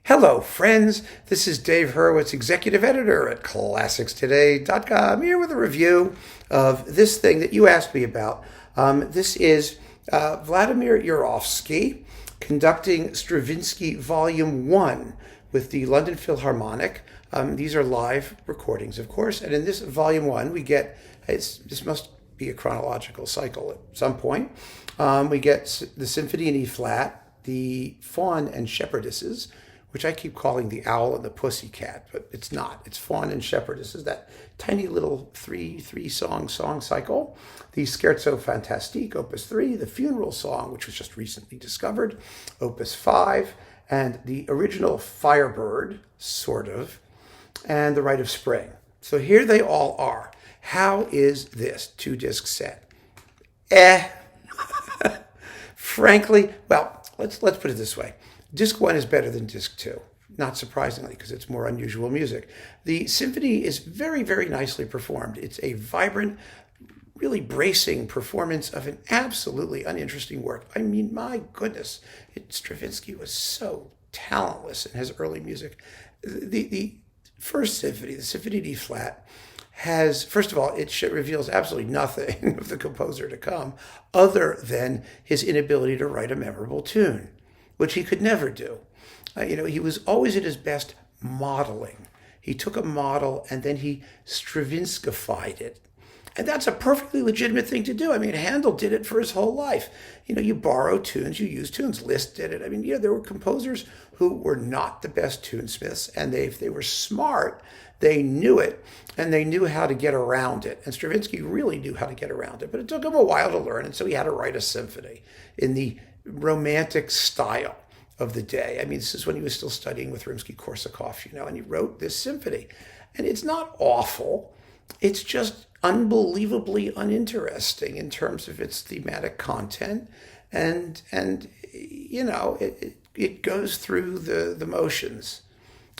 Hello, friends. This is Dave Hurwitz, executive editor at ClassicsToday.com, here with a review of this thing that you asked me about. This is Vladimir Jurowski conducting Stravinsky Volume 1 with the London Philharmonic. These are live recordings, of course, and in this Volume 1 we get, this must be a chronological cycle at some point, we get the Symphony in E-flat, the Faun and Shepherdesses, which I keep calling the Owl and the Pussycat, but it's not. It's Faun and Shepherdess, that tiny little three song cycle. The Scherzo fantastique, Opus 3, the Funeral Song, which was just recently discovered, Opus 5, and the original Firebird, sort of, and the Rite of Spring. So here they all are. How is this two-disc set? Frankly, well, let's put it this way. Disc 1 is better than Disc 2, not surprisingly, because it's more unusual music. The symphony is very, very nicely performed. It's a vibrant, really bracing performance of an absolutely uninteresting work. I mean, my goodness, Stravinsky was so talentless in his early music. The first symphony, the Symphony in E-flat, has, first of all, it reveals absolutely nothing of the composer to come, other than his inability to write a memorable tune, which he could never do. He was always at his best modeling. He took a model and then he Stravinskified it. And that's a perfectly legitimate thing to do. I mean, Handel did it for his whole life. You borrow tunes, you use tunes. Liszt did it. I mean, there were composers who were not the best tunesmiths, and if they were smart, they knew it, and they knew how to get around it. And Stravinsky really knew how to get around it, but it took him a while to learn, and so he had to write a symphony in the romantic style of the day. I mean, this is when he was still studying with Rimsky-Korsakov, and he wrote this symphony. And it's not awful. It's just unbelievably uninteresting in terms of its thematic content. And it goes through the motions.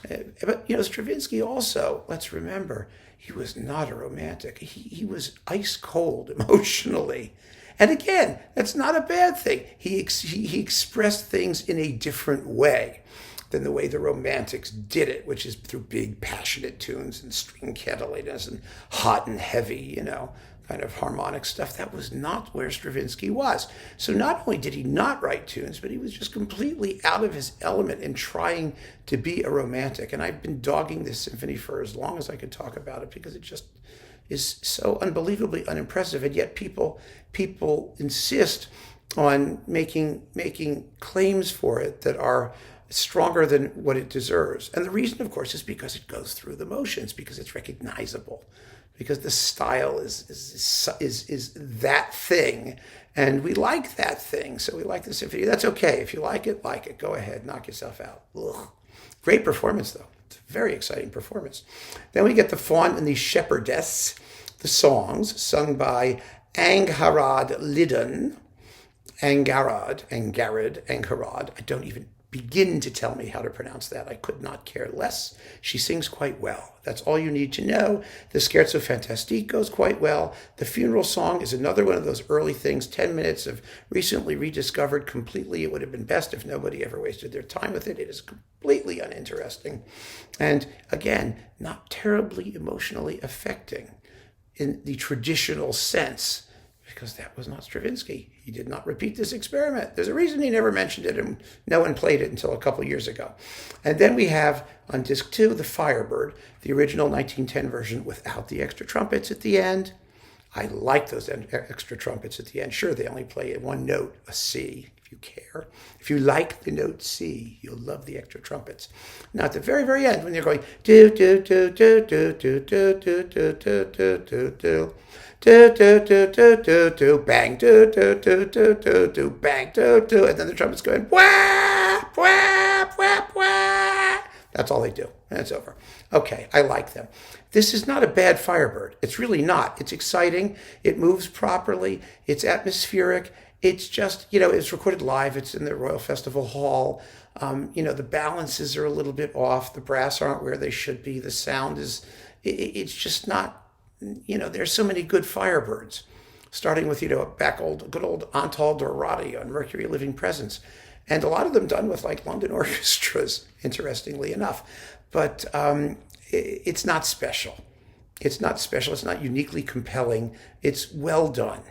But, Stravinsky also, let's remember, he was not a romantic. He was ice cold emotionally. And again, that's not a bad thing. He expressed things in a different way than the way the Romantics did it, which is through big, passionate tunes and string cantillinas and hot and heavy, kind of harmonic stuff. That was not where Stravinsky was. So not only did he not write tunes, but he was just completely out of his element in trying to be a romantic. And I've been dogging this symphony for as long as I could talk about it because it just is so unbelievably unimpressive, and yet people insist on making claims for it that are stronger than what it deserves. And the reason, of course, is because it goes through the motions, because it's recognizable, because the style is that thing, and we like that thing, so we like the symphony. That's okay. If you like it, Go ahead, knock yourself out. Ugh. Great performance, though. It's a very exciting performance. Then we get the Faun and the Shepherdess, the songs sung by Angharad Lidon. Angharad. I don't even begin to tell me how to pronounce that. I could not care less. She sings quite well. That's all you need to know. The Scherzo fantastique goes quite well. The Funeral Song is another one of those early things, 10 minutes of recently rediscovered completely. It would have been best if nobody ever wasted their time with it. It is completely uninteresting. And again, not terribly emotionally affecting in the traditional sense, because that was not Stravinsky. He did not repeat this experiment. There's a reason he never mentioned it, and no one played it until a couple years ago. And then we have, on disc 2, the Firebird, the original 1910 version without the extra trumpets at the end. I like those extra trumpets at the end. Sure, they only play one note, a C, if you care. If you like the note C, you'll love the extra trumpets. Now, at the very, very end, when they're going do do do do do do do do do do do do do do do do do do do bang do do do do do do bang do do, and then the trumpets going wah wah wah wah. That's all they do, and it's over. Okay, I like them. This is not a bad Firebird. It's really not. It's exciting. It moves properly. It's atmospheric. It's just, it's recorded live. It's in the Royal Festival Hall. The balances are a little bit off. The brass aren't where they should be. The sound it's just not, there's so many good Firebirds, starting with, good old Antal Dorati on Mercury Living Presence. And a lot of them done with like London orchestras, interestingly enough. But it's not special. It's not special. It's not uniquely compelling. It's well done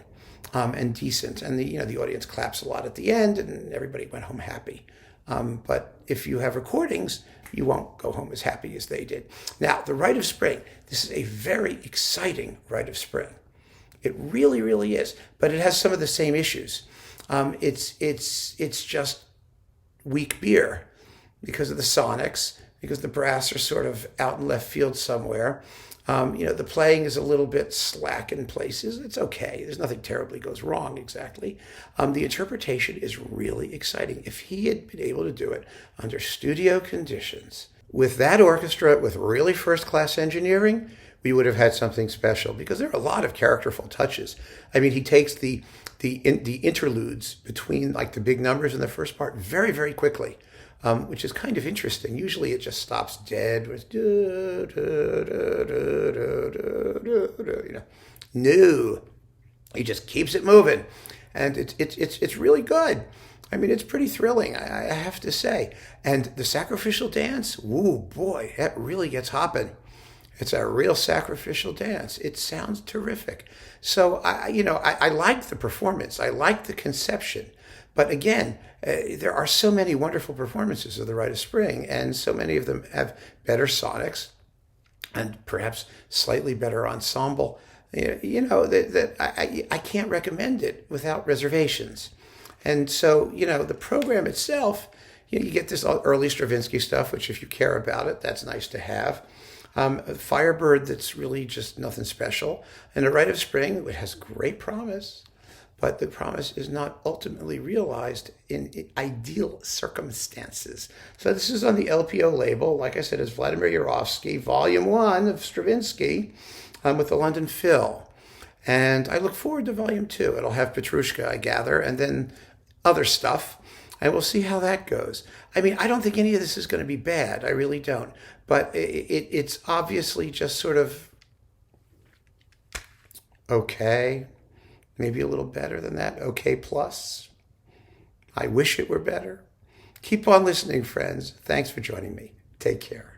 and decent. And the audience claps a lot at the end, and everybody went home happy. But if you have recordings, you won't go home as happy as they did. Now, the Rite of Spring. This is a very exciting Rite of Spring. It really, really is. But it has some of the same issues. It's just weak beer because of the sonics, because the brass are sort of out in left field somewhere. The playing is a little bit slack in places. It's okay. There's nothing terribly goes wrong exactly. The interpretation is really exciting. If he had been able to do it under studio conditions, with that orchestra, with really first-class engineering, we would have had something special, because there are a lot of characterful touches. I mean, he takes the interludes between like the big numbers in the first part very, very quickly. Which is kind of interesting. Usually it just stops dead with No, he just keeps it moving, and it's really good. I mean, it's pretty thrilling, I have to say. And the sacrificial dance, woo boy, that really gets hopping. It's a real sacrificial dance. It sounds terrific. So I like the performance. I like the conception. But again, there are so many wonderful performances of the Rite of Spring, and so many of them have better sonics and perhaps slightly better ensemble. I can't recommend it without reservations. And so, the program itself, you get this early Stravinsky stuff, which if you care about it, that's nice to have. Firebird, that's really just nothing special. And the Rite of Spring, it has great promise. But the promise is not ultimately realized in ideal circumstances. So this is on the LPO label. Like I said, it's Vladimir Jurowski, Volume 1 of Stravinsky with the London Phil. And I look forward to Volume 2. It'll have Petrushka, I gather, and then other stuff. And we'll see how that goes. I mean, I don't think any of this is going to be bad. I really don't. But it's obviously just sort of okay. Maybe a little better than that. Okay plus. I wish it were better. Keep on listening, friends. Thanks for joining me. Take care.